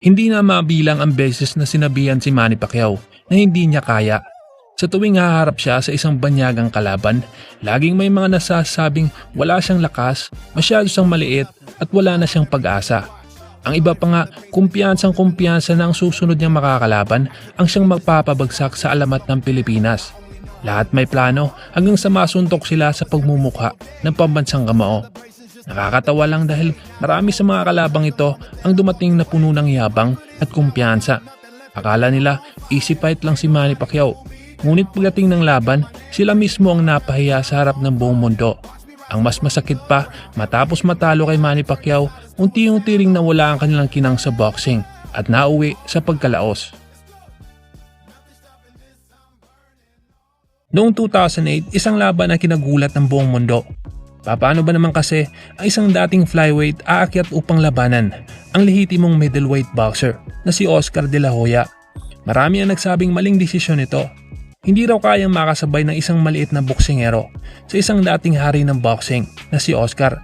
Hindi na mabilang ang beses na sinabihan si Manny Pacquiao na hindi niya kaya. Sa tuwing haharap siya sa isang banyagang kalaban, laging may mga nasasabing wala siyang lakas, masyado siyang maliit at wala na siyang pag-asa. Ang iba pa nga, kumpiyansang-kumpiyansa na ang susunod niyang makakalaban ang siyang magpapabagsak sa alamat ng Pilipinas. Lahat may plano hanggang sa masuntok sila sa pagmumukha ng pambansang kamao. Nakakatawa lang dahil marami sa mga kalabang ito ang dumating na puno ng yabang at kumpiyansa. Akala nila easy fight lang si Manny Pacquiao. Ngunit pagdating ng laban, sila mismo ang napahiya sa harap ng buong mundo. Ang mas masakit pa, matapos matalo kay Manny Pacquiao, unti-unti ring nawala ang kanilang kinang sa boxing at nauwi sa pagkalaos. Noong 2008, isang laban na kinagulat ng buong mundo. Paano ba naman kasi ang isang dating flyweight aakyat upang labanan ang lehitimong middleweight boxer na si Oscar De La Hoya? Marami ang nagsabing maling desisyon ito. Hindi raw kayang makasabay ng isang maliit na boksingero sa isang dating hari ng boxing na si Oscar.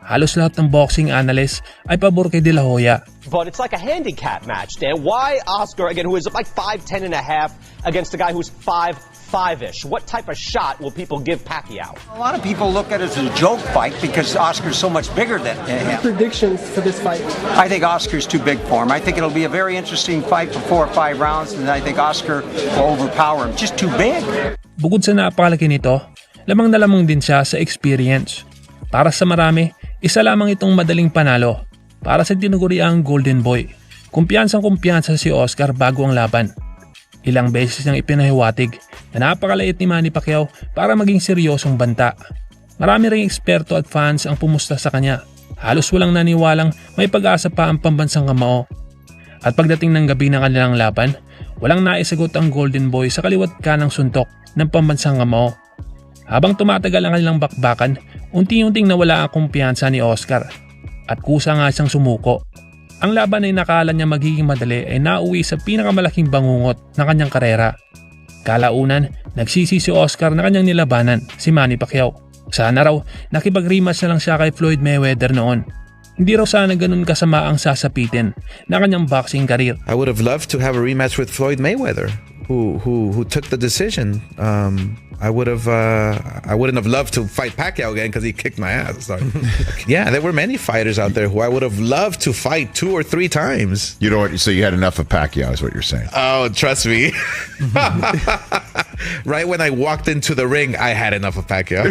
Halos lahat ng boxing analyst ay pabor kay De La Hoya. But it's like a handicap match, Dan. Why Oscar, again, who is like 5'10 and a half, against a guy who's 5'5"-ish? What type of shot will people give Pacquiao? A lot of people look at it as a joke fight because Oscar's so much bigger than him. Predictions for this fight? I think Oscar's too big for him. I think it'll be a very interesting fight for 4 or 5 rounds, and I think Oscar will overpower him. Just too big. Bukod sa napakalaki nito, lamang na lamang din siya sa experience. Para sa marami, isa lamang itong madaling panalo. Para sa tinuguriang Golden Boy, kumpiyansang-kumpiyansa si Oscar bago ang laban. Ilang beses niyang ipinahiwatig na napakalait ni Manny Pacquiao para maging seryosong banta. Marami ring eksperto at fans ang pumusta sa kanya. Halos walang naniwalang may pag-asa pa ang pambansang kamao. At pagdating ng gabi ng kanilang laban, walang naisagot ang Golden Boy sa kaliwat kanang suntok ng pambansang kamao. Habang tumatagal ang kanilang bakbakan, unti-unting nawala ang kumpiyansa ni Oscar at kusa nga siyang sumuko. Ang laban ay nakala niya magiging madali ay nauwi sa pinakamalaking bangungot ng kanyang karera. Kalaunan, nagsisi si Oscar na kanyang nilabanan, si Manny Pacquiao. Sana raw, nakipag-rematch na lang siya kay Floyd Mayweather noon. Hindi raw sana ganun kasama ang sasapitin na kanyang boxing career. I would have loved to have a rematch with Floyd Mayweather, who took the decision. I wouldn't have loved to fight Pacquiao again because he kicked my ass. Sorry. Yeah, there were many fighters out there who I would have loved to fight 2 or 3 times. You know what? So you had enough of Pacquiao, is what you're saying? Oh, trust me. Right when I walked into the ring, I had enough of Pacquiao.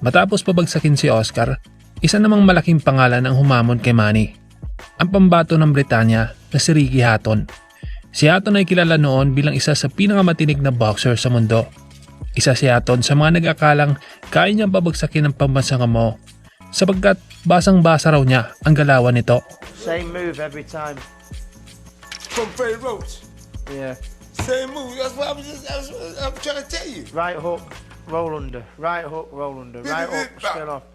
Matapos pabagsakin si Oscar, isa namang malaking pangalan ang humamon kay Manny. Ang pambato ng Britanya na si Ricky Hatton. Si Hatton ay kilala noon bilang isa sa pinakamatinig na boxer sa mundo. Isa si Hatton sa mga nag-akalang kaya niyang pabagsakin ng pambansang kamao sapagkat basang-basa raw niya ang galawan nito. Same move every time. From Freddie Roach. Yeah. Same move. That's what I'm trying to tell you. Right hook, roll under. Right hook, roll under. Right hook, spin off.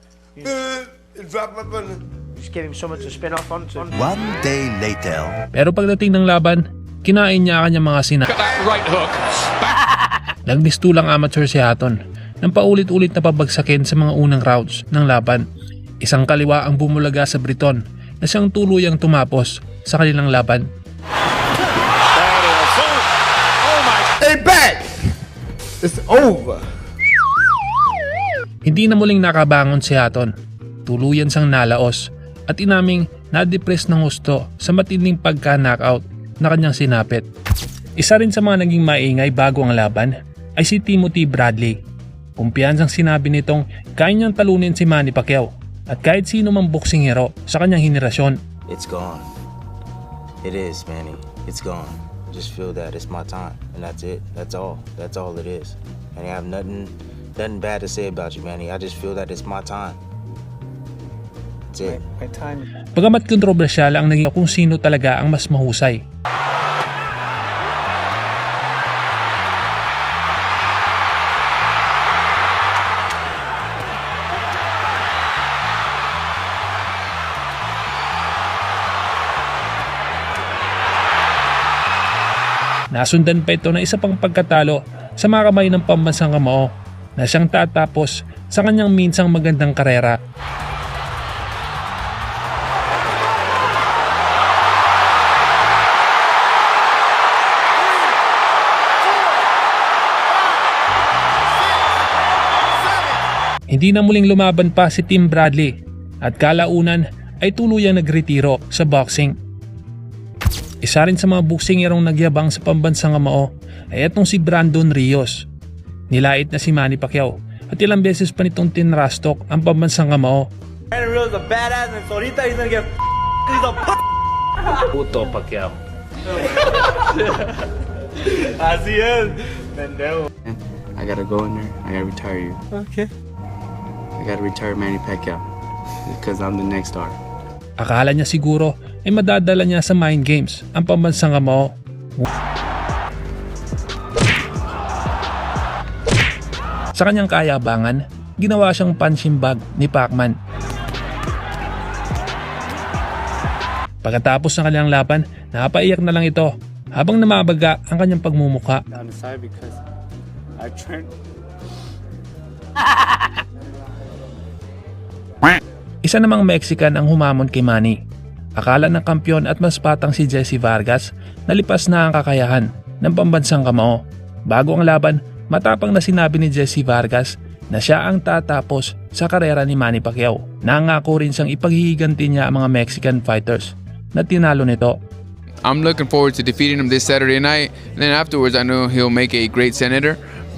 Drop my button. Just give him something to spin off onto. One day later. Pero pagdating ng laban, kinain niya kanyang mga sina. Right hook. Nagmistulang amateur si Hatton nang paulit-ulit na pabagsakin sa mga unang rounds ng laban. Isang kaliwa ang bumulaga sa Briton na siyang tuluyang tumapos sa kanilang laban. Hey, back! It's over. Hindi na muling nakabangon si Hatton. Tuluyan siyang nalaos at inaming na-depress ng gusto sa matinding pagka-knockout na kanyang sinapit. Isa rin sa mga naging maingay bago ang laban ay si Timothy Bradley. Kumpiyansang sinabi nitong kaya niyang talunin si Manny Pacquiao at kahit sino mang boksingero sa kanyang henerasyon. It's gone. It is, Manny. It's gone. I just feel that it's my time, and that's it. That's all. That's all it is. And I have nothing bad to say about you, Manny. I just feel that it's my time. That's it. My time. Bagamat kontrobersyal ang naging kung sino talaga ang mas mahusay. Nasundan pa ito ng isa pang pagkatalo sa mga kamay ng pambansang kamao na siyang tatapos sa kanyang minsang magandang karera. Hindi na muling lumaban pa si Tim Bradley at kalaunan ay tuluyang nagretiro sa boxing. Isa rin sa mga boksingerong nagyabang sa pambansang Amao ay itong si Brandon Rios. Nilait na si Manny Pacquiao at ilang beses pa nitong tinrastok ang pambansang Amao. Brandon Rios is a badass and solita he's gonna get he's a Puto Pacquiao. Así es. Pendejo. I gotta go in there. I gotta retire you. Okay. I gotta retire Manny Pacquiao because I'm the next star. Akala niya siguro ay madadala niya sa mind games ang pambansang Amao. Sa kanyang kayabangan, ginawa siyang punching bag ni Pacman. Pagkatapos ng kanyang laban, napaiyak na lang ito habang namabaga ang kanyang pagmumukha. On the side because I trained. Isa namang Mexican ang humamon kay Manny. Akala ng kampyon at mas patang si Jesse Vargas na lipas na ang kakayahan ng pambansang Kamao. Bago ang laban, matapang na sinabi ni Jesse Vargas na siya ang tatapos sa karera ni Manny Pacquiao. Nangako rin siyang ipaghihiganti niya ang mga Mexican fighters na tinalo nito. I'm looking forward to defeating him this Saturday night, and then afterwards I know he'll make a great senator.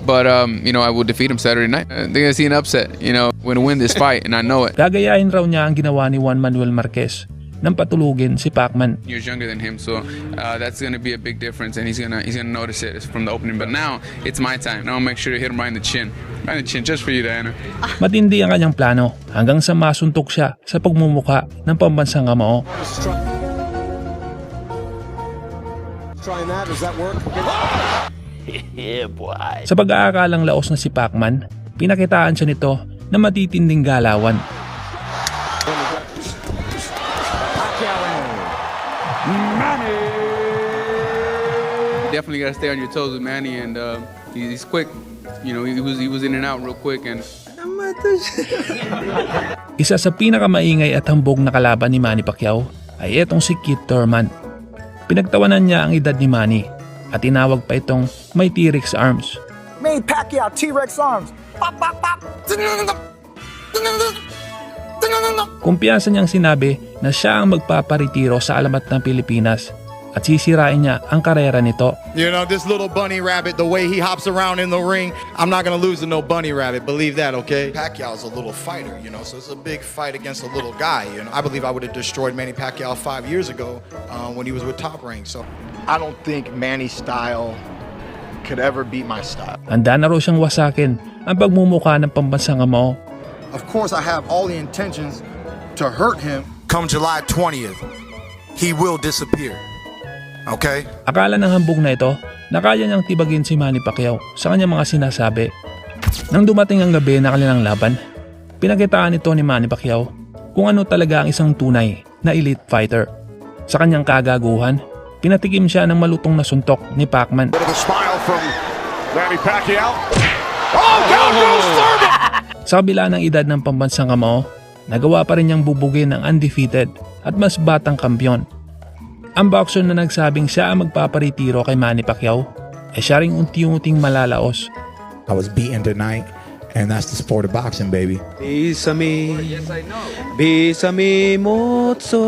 But I will defeat him Saturday night. They're gonna see an upset. We're gonna win this fight, and I know it. Gagayahin raw niya ang ginawa ni Juan Manuel Marquez nang patulugin si Pacman. Years younger than him, so that's gonna be a big difference, and he's gonna notice it from the opening. But now it's my time. Now I'll make sure to hit him right in the chin, just for you, Diana. Matindi ang kanyang plano hanggang sa masuntok siya sa pagmumukha ng pambansang Kamao. Trying that, does that work? Yeah, boy. Sa pag-aakalang laos na si Pacman, pinakitaan siya nito na matitinding galawan. Definitely gotta stay on your toes with Manny, and he's quick. He was in and out real quick, and Isa sa pinakamaingay at hambog na kalaban ni Manny Pacquiao ay etong si Keith Thurman. Pinagtawanan niya ang edad ni Manny at tinawag pa itong may T-Rex arms. Manny Pacquiao, T-Rex arms. Pop, pop, pop. Kumpiyansa niyang sinabi na siya ang magpaparetiro sa alamat ng Pilipinas at sisirain niya ang karera nito. This little bunny rabbit, the way he hops around in the ring, I'm not gonna lose to no bunny rabbit. Believe that, okay? Pacquiao's a little fighter, so it's a big fight against a little guy. I believe I would have destroyed Manny Pacquiao 5 years ago when he was with Top Rank. So I don't think Manny's style could ever beat my style. Handa na raw siyang wasakin ang pagmumukha ng pambansang Kamao. Of course, I have all the intentions to hurt him. Come July 20th, he will disappear. Okay? Akala ng hambog na ito na kaya niyang tibagin si Manny Pacquiao sa kanyang mga sinasabi. Nang dumating ang gabi na kanilang laban, pinakitaan ito ni Manny Pacquiao kung ano talaga ang isang tunay na elite fighter. Sa kanyang kagaguhan, pinatikim siya ng malutong na suntok ni Pacman. Sa kabila ng edad ng pambansang Kamao, nagawa pa rin niyang bubugin ang undefeated at mas batang kampyon. Ang boxer na nagsabing siya ang magpaparetiro kay Manny Pacquiao ay siya ring unti-unting malalaos. I was beaten tonight, and that's the sport of boxing, baby. Besame, besame mucho.